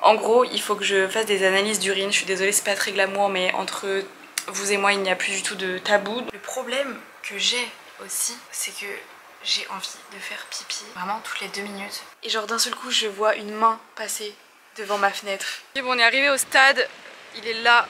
En gros, il faut que je fasse des analyses d'urine. Je suis désolée, c'est pas très glamour, mais entre vous et moi, il n'y a plus du tout de tabou. Le problème que j'ai aussi, c'est que j'ai envie de faire pipi vraiment toutes les 2 minutes. Et genre d'un seul coup, je vois une main passer devant ma fenêtre. Et bon, on est arrivé au stade, il est là.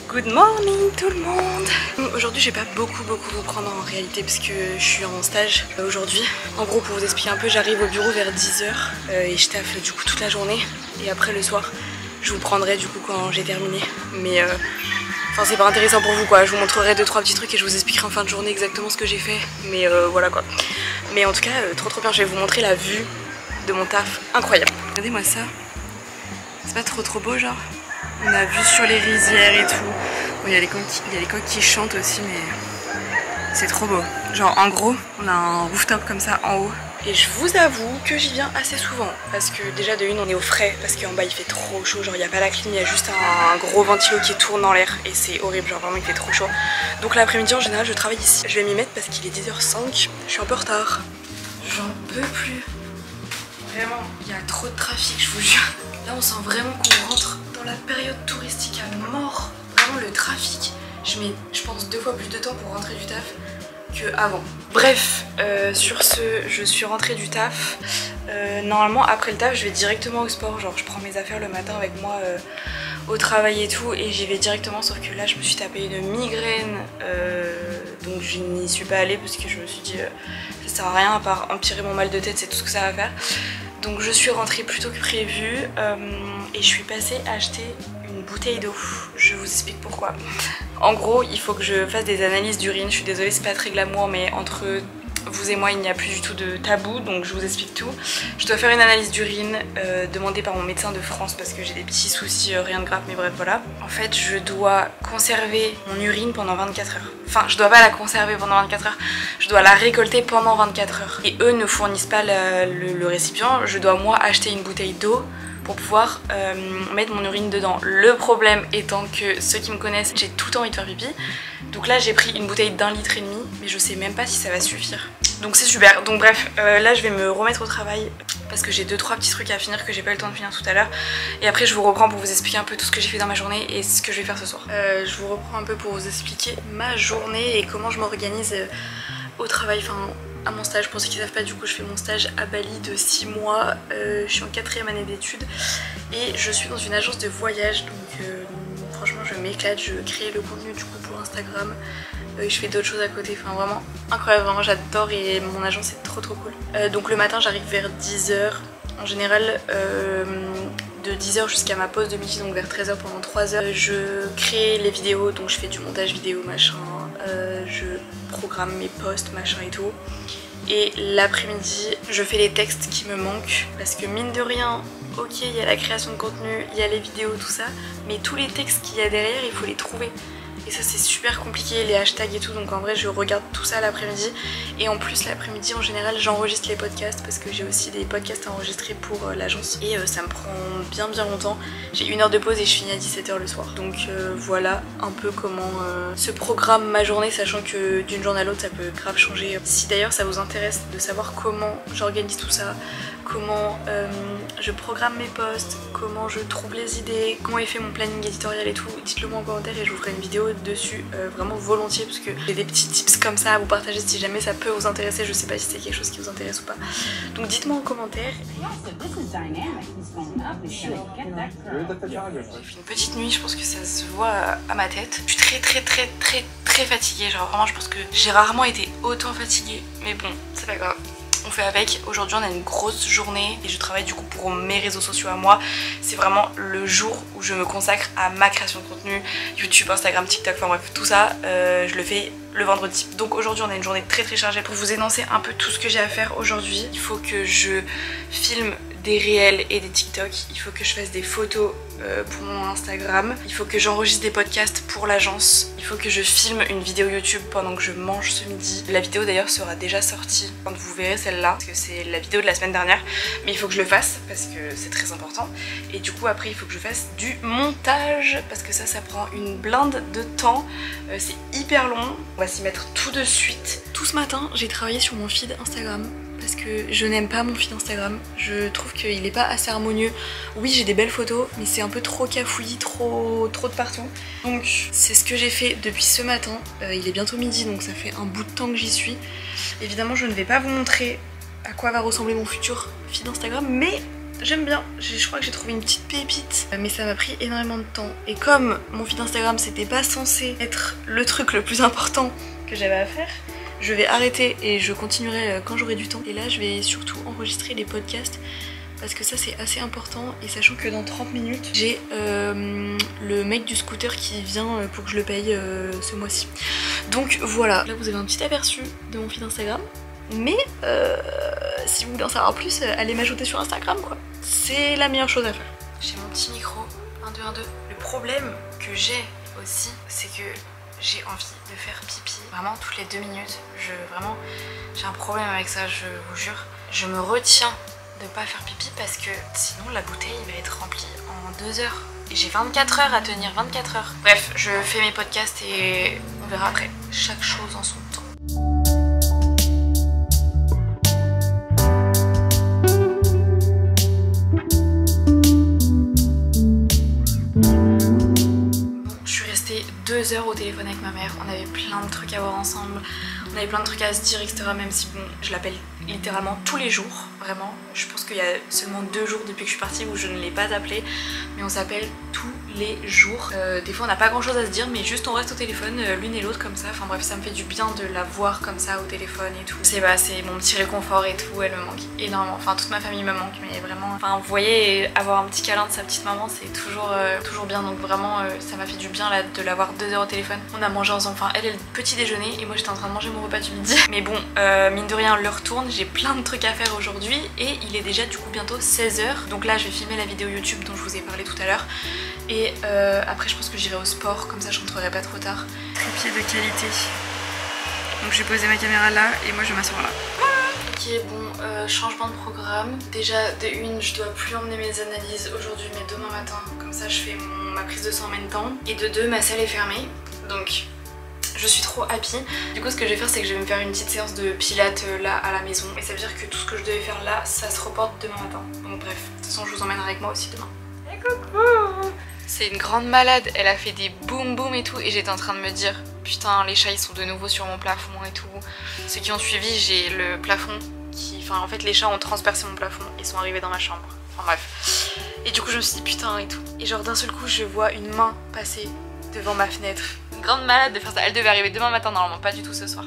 Good morning tout le monde. Aujourd'hui je vais pas beaucoup vous prendre en réalité parce que je suis en stage aujourd'hui. En gros pour vous expliquer un peu, j'arrive au bureau vers 10 h et je taffe du coup toute la journée. Et après le soir je vous prendrai du coup quand j'ai terminé. Mais enfin c'est pas intéressant pour vous quoi, je vous montrerai 2-3 petits trucs et je vous expliquerai en fin de journée exactement ce que j'ai fait. Mais voilà quoi. Mais en tout cas trop bien, je vais vous montrer la vue de mon taf, incroyable. Regardez-moi ça, c'est pas trop beau genre? On a vu sur les rizières et tout. Bon, il y a les coqs qui chantent aussi, mais c'est trop beau. Genre en gros, on a un rooftop comme ça en haut. Et je vous avoue que j'y viens assez souvent. Parce que déjà de une, on est au frais. Parce qu'en bas il fait trop chaud. Genre il n'y a pas la clim, il y a juste un gros ventilo qui tourne dans l'air. Et c'est horrible, genre vraiment il fait trop chaud. Donc l'après-midi en général je travaille ici. Je vais m'y mettre parce qu'il est 10 h 05. Je suis un peu en retard. J'en peux plus. Vraiment, il y a trop de trafic, je vous jure. Là on sent vraiment qu'on rentre dans la période touristique à mort. Vraiment le trafic, je mets je pense 2 fois plus de temps pour rentrer du taf que avant. Bref, sur ce, je suis rentrée du taf. Normalement après le taf je vais directement au sport. Genre je prends mes affaires le matin avec moi au travail et tout. Et j'y vais directement, sauf que là je me suis tapé une migraine. Donc je n'y suis pas allée parce que je me suis dit ça sert à rien à part empirer mon mal de tête, c'est tout ce que ça va faire. Donc je suis rentrée plus tôt que prévu et je suis passée acheter une bouteille d'eau. Je vous explique pourquoi. En gros, il faut que je fasse des analyses d'urine. Je suis désolée, c'est pas très glamour, mais entre vous et moi, il n'y a plus du tout de tabou, donc je vous explique tout. Je dois faire une analyse d'urine demandée par mon médecin de France parce que j'ai des petits soucis, rien de grave, mais bref, voilà. En fait, je dois conserver mon urine pendant 24 heures. Enfin, je dois pas la conserver pendant 24 heures, je dois la récolter pendant 24 heures. Et eux ne fournissent pas le récipient, je dois moi acheter une bouteille d'eau pour pouvoir mettre mon urine dedans. Le problème étant que ceux qui me connaissent, j'ai tout le temps envie de faire pipi. Donc là j'ai pris une bouteille d'1,5 litre, mais je sais même pas si ça va suffire. Donc c'est super. Donc bref, là je vais me remettre au travail parce que j'ai 2-3 petits trucs à finir que j'ai pas eu le temps de finir tout à l'heure. Et après je vous reprends pour vous expliquer un peu tout ce que j'ai fait dans ma journée et ce que je vais faire ce soir. Je vous reprends un peu pour vous expliquer ma journée et comment je m'organise au travail, enfin à mon stage. Pour ceux qui ne savent pas, du coup je fais mon stage à Bali de 6 mois, je suis en 4e année d'études et je suis dans une agence de voyage. Donc franchement je m'éclate, je crée le contenu du coup pour Instagram, je fais d'autres choses à côté, enfin vraiment incroyable, vraiment j'adore et mon agence est trop cool. Donc le matin j'arrive vers 10 h en général, de 10 h jusqu'à ma pause de midi, donc vers 13 h pendant 3 heures. Je crée les vidéos, donc je fais du montage vidéo machin, je programme mes posts machin et tout. Et l'après-midi je fais les textes qui me manquent parce que mine de rien, ok il y a la création de contenu, il y a les vidéos tout ça, mais tous les textes qu'il y a derrière il faut les trouver. Et ça c'est super compliqué, les hashtags et tout, donc en vrai je regarde tout ça l'après-midi. Et en plus l'après-midi en général j'enregistre les podcasts parce que j'ai aussi des podcasts à enregistrer pour l'agence. Et ça me prend bien longtemps, j'ai 1 heure de pause et je finis à 17 h le soir. Donc voilà un peu comment se programme ma journée, sachant que d'une journée à l'autre ça peut grave changer. Si d'ailleurs ça vous intéresse de savoir comment j'organise tout ça, comment je programme mes posts, comment je trouve les idées, comment est fait mon planning éditorial et tout, dites-le moi en commentaire et je vous ferai une vidéo dessus vraiment volontiers parce que j'ai des petits tips comme ça à vous partager si jamais ça peut vous intéresser. Je sais pas si c'est quelque chose qui vous intéresse ou pas. Donc dites-moi en commentaire. J'ai fait une petite nuit, je pense que ça se voit à ma tête. Je suis très fatiguée, genre vraiment je pense que j'ai rarement été autant fatiguée. Mais bon, c'est pas grave. On fait avec. Aujourd'hui on a une grosse journée et je travaille du coup pour mes réseaux sociaux à moi. C'est vraiment le jour où je me consacre à ma création de contenu, YouTube, Instagram, TikTok, enfin bref tout ça je le fais le vendredi. Donc aujourd'hui on a une journée très chargée. Pour vous énoncer un peu tout ce que j'ai à faire aujourd'hui, il faut que je filme des réels et des TikTok, il faut que je fasse des photos pour mon Instagram, il faut que j'enregistre des podcasts pour l'agence, il faut que je filme une vidéo YouTube pendant que je mange ce midi. La vidéo d'ailleurs sera déjà sortie quand vous verrez celle-là, parce que c'est la vidéo de la semaine dernière, mais il faut que je le fasse parce que c'est très important. Et du coup après il faut que je fasse du montage parce que ça prend une blinde de temps, c'est hyper long. On va s'y mettre tout de suite. Tout ce matin j'ai travaillé sur mon feed Instagram parce que je n'aime pas mon feed Instagram, je trouve qu'il est pas assez harmonieux. Oui j'ai des belles photos mais c'est un peu trop cafouillis, trop de partout. Donc c'est ce que j'ai fait depuis ce matin, il est bientôt midi donc ça fait un bout de temps que j'y suis. Évidemment je ne vais pas vous montrer à quoi va ressembler mon futur feed Instagram mais j'aime bien, je crois que j'ai trouvé une petite pépite mais ça m'a pris énormément de temps. Et comme mon feed Instagram c'était pas censé être le truc le plus important que j'avais à faire, je vais arrêter et je continuerai quand j'aurai du temps. Et là je vais surtout enregistrer les podcasts parce que ça c'est assez important. Et sachant que dans 30 minutes j'ai le mec du scooter qui vient pour que je le paye ce mois-ci. Donc voilà, là vous avez un petit aperçu de mon feed Instagram. Mais si vous voulez en savoir plus, allez m'ajouter sur Instagram quoi. C'est la meilleure chose à faire. J'ai mon petit micro, 1, 2, 1, 2. Le problème que j'ai aussi, c'est que j'ai envie de faire pipi vraiment toutes les 2 minutes. Vraiment, j'ai un problème avec ça, je vous jure. Je me retiens de pas faire pipi parce que sinon la bouteille va être remplie en 2 heures. Et j'ai 24 heures à tenir, 24 heures. Bref, je fais mes podcasts et on verra après. Chaque chose en son temps. Je suis restée 2 heures au téléphone avec ma mère. On avait plein de trucs à voir ensemble. On avait plein de trucs à se dire, etc. Même si bon, je l'appelle littéralement tous les jours, vraiment. Je pense qu'il y a seulement 2 jours depuis que je suis partie où je ne l'ai pas appelé, mais on s'appelle tous les jours. Des fois on n'a pas grand chose à se dire, mais juste on reste au téléphone l'une et l'autre comme ça. Enfin bref, ça me fait du bien de la voir comme ça au téléphone et tout. C'est mon petit réconfort et tout, elle me manque énormément. Enfin toute ma famille me manque, mais vraiment, enfin vous voyez, avoir un petit câlin de sa petite maman c'est toujours bien. Donc vraiment ça m'a fait du bien là de l'avoir 2 heures au téléphone. On a mangé ensemble, enfin elle est le petit déjeuner et moi j'étais en train de manger mon repas du midi. Mais bon, mine de rien l'heure tourne, j'ai plein de trucs à faire aujourd'hui et il est déjà du coup bientôt 16 h. Donc là je vais filmer la vidéo YouTube dont je vous ai parlé tout à l'heure. Et après je pense que j'irai au sport, comme ça je rentrerai pas trop tard. Trépied de qualité. Donc je vais poser ma caméra là et moi je vais m'asseoir là. Ok bon, changement de programme. Déjà de une, je dois plus emmener mes analyses aujourd'hui mais demain matin. Comme ça je fais ma prise de sang en même temps. Et de deux, ma salle est fermée. Donc je suis trop happy. Du coup ce que je vais faire c'est que je vais me faire une petite séance de pilates là à la maison. Et ça veut dire que tout ce que je devais faire là, ça se reporte demain matin. Donc bref, de toute façon je vous emmènerai avec moi aussi demain. Et coucou! C'est une grande malade, elle a fait des boum boum et tout et j'étais en train de me dire putain les chats ils sont de nouveau sur mon plafond et tout. Ceux qui ont suivi, j'ai le plafond qui... Enfin en fait les chats ont transpercé mon plafond et sont arrivés dans ma chambre. Enfin bref. Et du coup je me suis dit putain et tout. Et genre d'un seul coup je vois une main passer devant ma fenêtre. Une grande malade de faire ça, elle devait arriver demain matin normalement, pas du tout ce soir.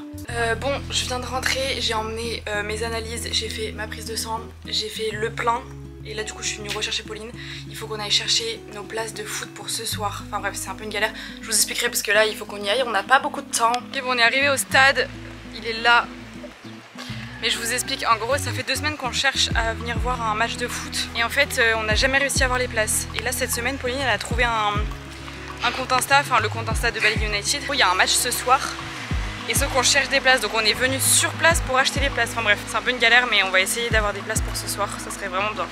Bon je viens de rentrer, j'ai emmené mes analyses, j'ai fait ma prise de sang, j'ai fait le plein. Et là du coup je suis venue rechercher Pauline. Il faut qu'on aille chercher nos places de foot pour ce soir. Enfin bref c'est un peu une galère. Je vous expliquerai parce que là il faut qu'on y aille. On n'a pas beaucoup de temps. Ok bon on est arrivé au stade. Il est là. Mais je vous explique, en gros ça fait 2 semaines qu'on cherche à venir voir un match de foot. Et en fait on n'a jamais réussi à avoir les places. Et là cette semaine Pauline elle a trouvé un compte Insta, enfin le compte Insta de Bali United. Il y a un match ce soir. Et sauf qu'on cherche des places, donc on est venu sur place pour acheter les places. Enfin bref, c'est un peu une galère, mais on va essayer d'avoir des places pour ce soir, ça serait vraiment bien.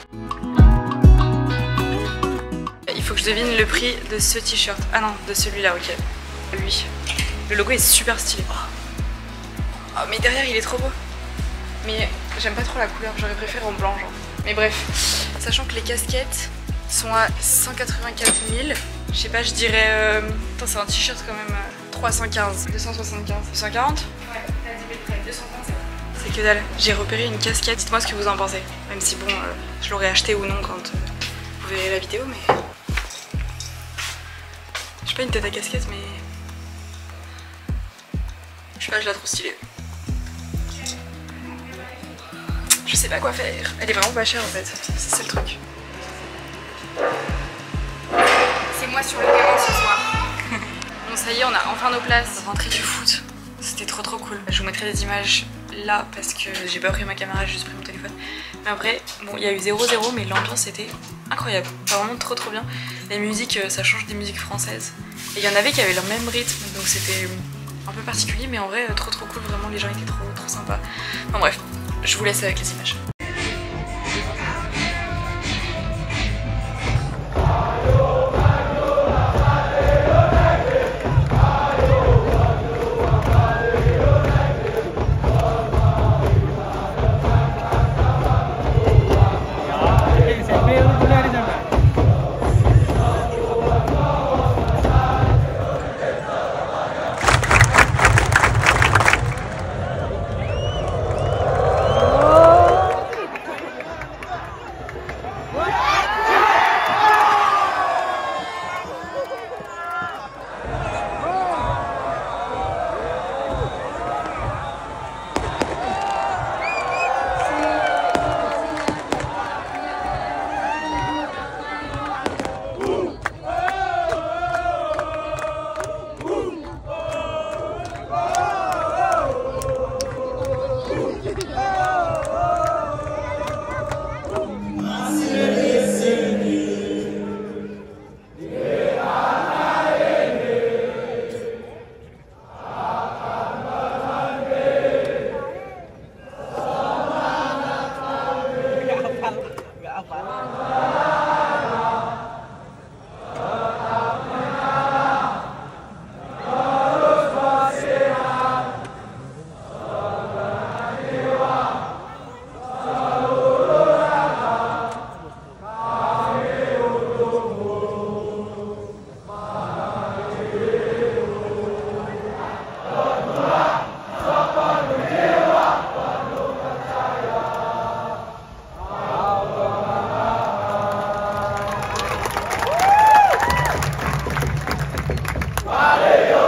Il faut que je devine le prix de ce t-shirt. Ah non, de celui-là, ok. Lui. Le logo est super stylé. Oh mais derrière il est trop beau. Mais j'aime pas trop la couleur, j'aurais préféré en blanc genre. Mais bref, sachant que les casquettes sont à 184 000, je sais pas, je dirais... Attends, c'est un t-shirt quand même, 315, 275, 240 ouais, t'as 10 000 près, 237. C'est que dalle, j'ai repéré une casquette, dites-moi ce que vous en pensez. Même si bon, je l'aurais acheté ou non quand vous verrez la vidéo, mais... J'ai pas une tête à casquette, mais... Je sais pas, je la trouve stylée. Je sais pas quoi faire. Elle est vraiment pas chère en fait, c'est ça le truc. C'est moi sur le terrain ce soir. Bon ça y est, on a enfin nos places. Rentrée du foot, c'était trop cool. Je vous mettrai des images là parce que j'ai pas pris ma caméra, j'ai juste pris mon téléphone. Mais après, bon il y a eu 0-0 mais l'ambiance était incroyable. Enfin, vraiment trop bien. Les musiques, ça change des musiques françaises. Et il y en avait qui avaient leur même rythme, donc c'était un peu particulier mais en vrai trop cool, vraiment les gens étaient trop sympas. Enfin bref, je vous laisse avec les images. Aleluia!